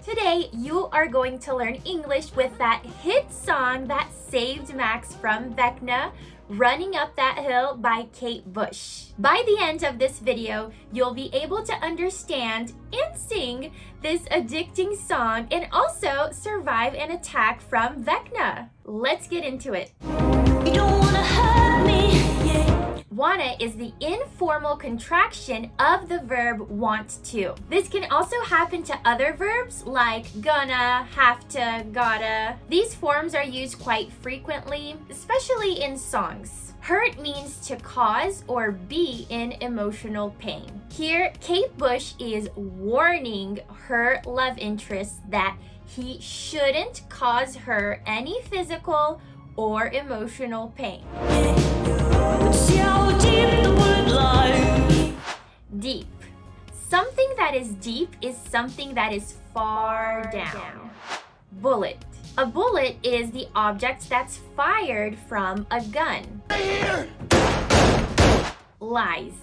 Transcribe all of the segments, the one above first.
Today, you are going to learn English with that hit song that saved Max from Vecna, Running Up That Hill by Kate Bush. By the end of this video, you'll be able to understand and sing this addicting song and also survive an attack from Vecna. Let's get into it. You don't wanna hurt me, yeah. Wanna is the informal contraction of the verb want to. This can also happen to other verbs like gonna, have to, gotta. These forms are used quite frequently, especially in songs. Hurt means to cause or be in emotional pain. Here, Kate Bush is warning her love interest that he shouldn't cause her any physical or emotional pain. Deep. Something that is deep is something that is far down. Bullet. A bullet is the object that's fired from a gun. Lies.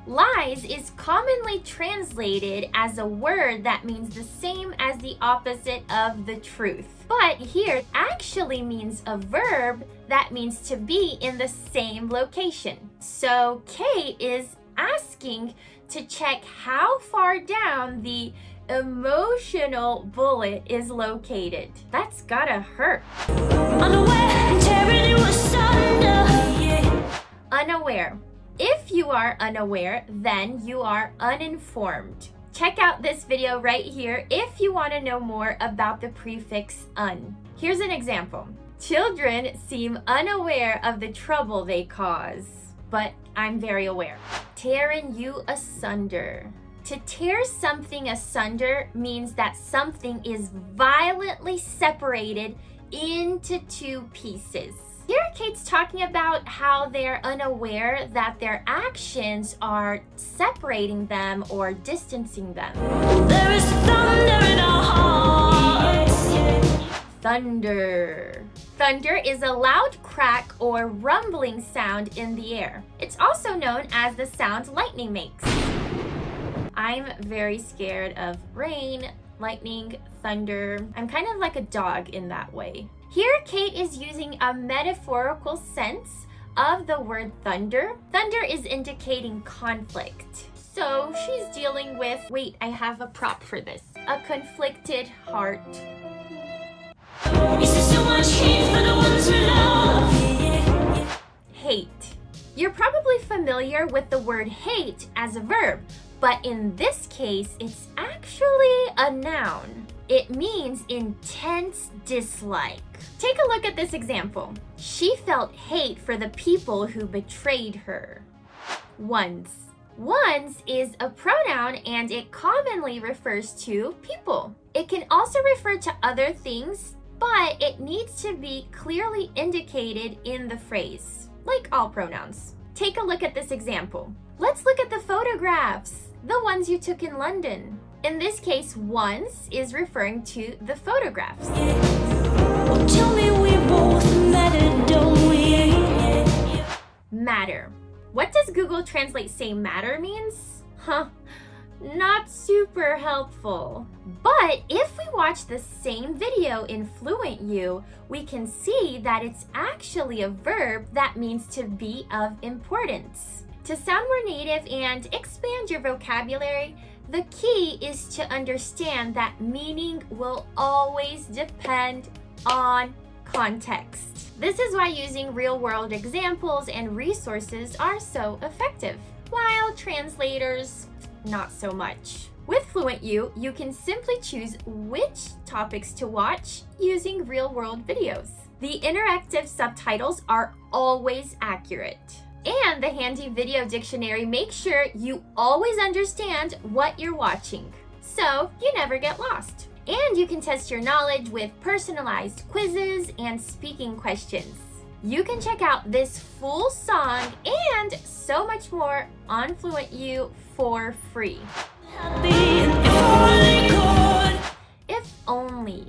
Lies is commonly translated as a word that means the same as the opposite of the truth. But here it actually means a verb that means to be in the same location. So Kate is asking to check how far down the emotional bullet is located. That's gotta hurt. Unaware. If you are unaware, then you are uninformed. Check out this video right here if you want to know more about the prefix un. Here's an example. Children seem unaware of the trouble they cause, but I'm very aware. Tearing you asunder. To tear something asunder means that something is violently separated into two pieces. Here, Kate's talking about how they're unaware that their actions are separating them or distancing them. There is thunder in our hearts. Thunder. Thunder is a loud crack or rumbling sound in the air. It's also known as the sound lightning makes. I'm very scared of rain, lightning, thunder. I'm kind of like a dog in that way. Here, Kate is using a metaphorical sense of the word thunder. Thunder is indicating conflict. So she's dealing with, wait, I have a prop for this. A conflicted heart. Is there so much hate for the ones we love? Hate. You're probably familiar with the word hate as a verb, but in this case, it's actually a noun. It means intense dislike. Take a look at this example. She felt hate for the people who betrayed her. Ones. Ones is a pronoun and it commonly refers to people. It can also refer to other things, but it needs to be clearly indicated in the phrase, like all pronouns. Take a look at this example. Let's look at the photographs, the ones you took in London. In this case, ones is referring to the photographs. Tell me we both matter, don't we? Matter. What does Google Translate say matter means? Not super helpful. But if we watch the same video in FluentU, we can see that it's actually a verb that means to be of importance. To sound more native and expand your vocabulary, the key is to understand that meaning will always depend on context. This is why using real-world examples and resources are so effective, while translators, not so much. With FluentU, you can simply choose which topics to watch using real-world videos. The interactive subtitles are always accurate. And the handy video dictionary makes sure you always understand what you're watching, so you never get lost. And you can test your knowledge with personalized quizzes and speaking questions. You can check out this full song and so much more on FluentU for free. If only.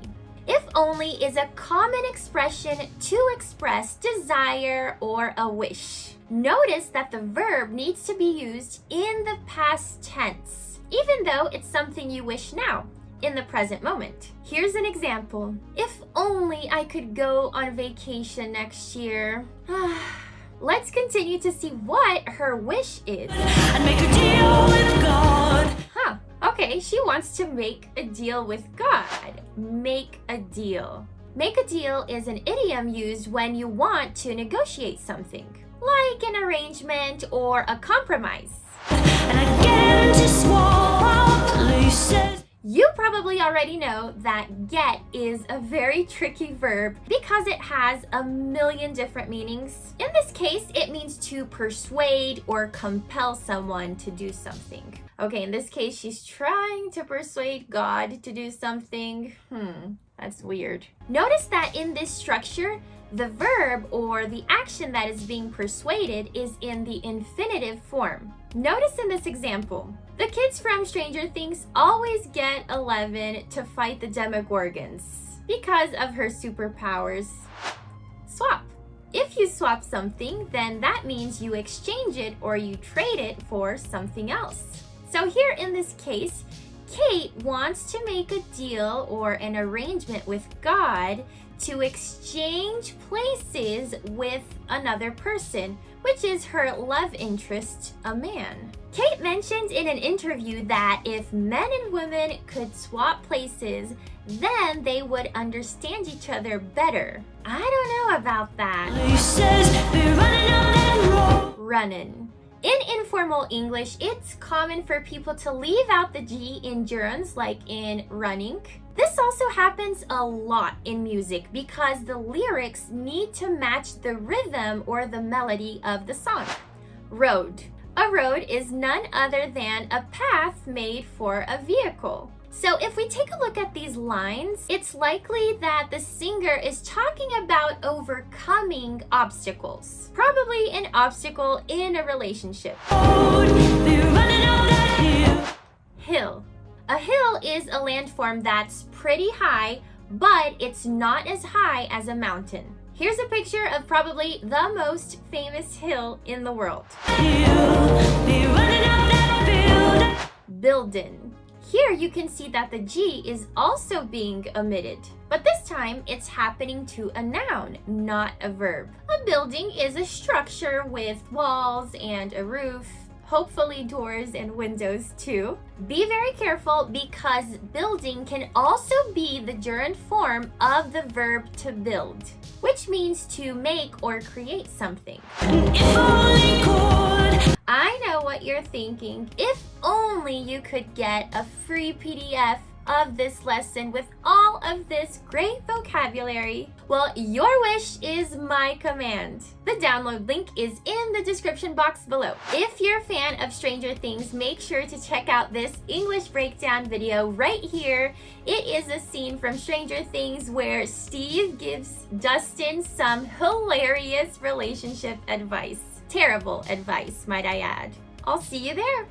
If only is a common expression to express desire or a wish. Notice that the verb needs to be used in the past tense, even though it's something you wish now. in the present moment. Here's an example. If only I could go on vacation next year. Let's continue to see what her wish is. And make a deal with God. Okay, she wants to make a deal with God. Make a deal. Make a deal is an idiom used when you want to negotiate something, like an arrangement or a compromise. And I get to swap places. You probably already know that get is a very tricky verb because it has a million different meanings. In this case, it means to persuade or compel someone to do something. Okay, in this case, she's trying to persuade God to do something. That's weird. Notice that in this structure, the verb or the action that is being persuaded is in the infinitive form. Notice in this example, the kids from Stranger Things always get 11 to fight the Demogorgons because of her superpowers. Swap. If you swap something, then that means you exchange it or you trade it for something else. So here in this case, Kate wants to make a deal or an arrangement with God to exchange places with another person, which is her love interest, a man. Kate mentioned in an interview that if men and women could swap places, then they would understand each other better. I don't know about that. Places be running on that road. Runnin'. In informal English, it's common for people to leave out the G in gerunds, like in running. This also happens a lot in music because the lyrics need to match the rhythm or the melody of the song. Road. A road is none other than a path made for a vehicle. So if we take a look at these lines, it's likely that the singer is talking about overcoming obstacles. Probably an obstacle in a relationship. Road be running on that hill. Hill. A hill is a landform that's pretty high, but it's not as high as a mountain. Here's a picture of probably the most famous hill in the world. Hill be running on that field. Buildin'. Here you can see that the G is also being omitted, but this time it's happening to a noun, not a verb. A building is a structure with walls and a roof, hopefully doors and windows too. Be very careful because building can also be the gerund form of the verb to build, which means to make or create something. If only could. I know what you're thinking. If only you could get a free PDF of this lesson with all of this great vocabulary. Well, your wish is my command. The download link is in the description box below. If you're a fan of Stranger Things, make sure to check out this English breakdown video right here. It is a scene from Stranger Things where Steve gives Dustin some hilarious relationship advice. Terrible advice, might I add. I'll see you there.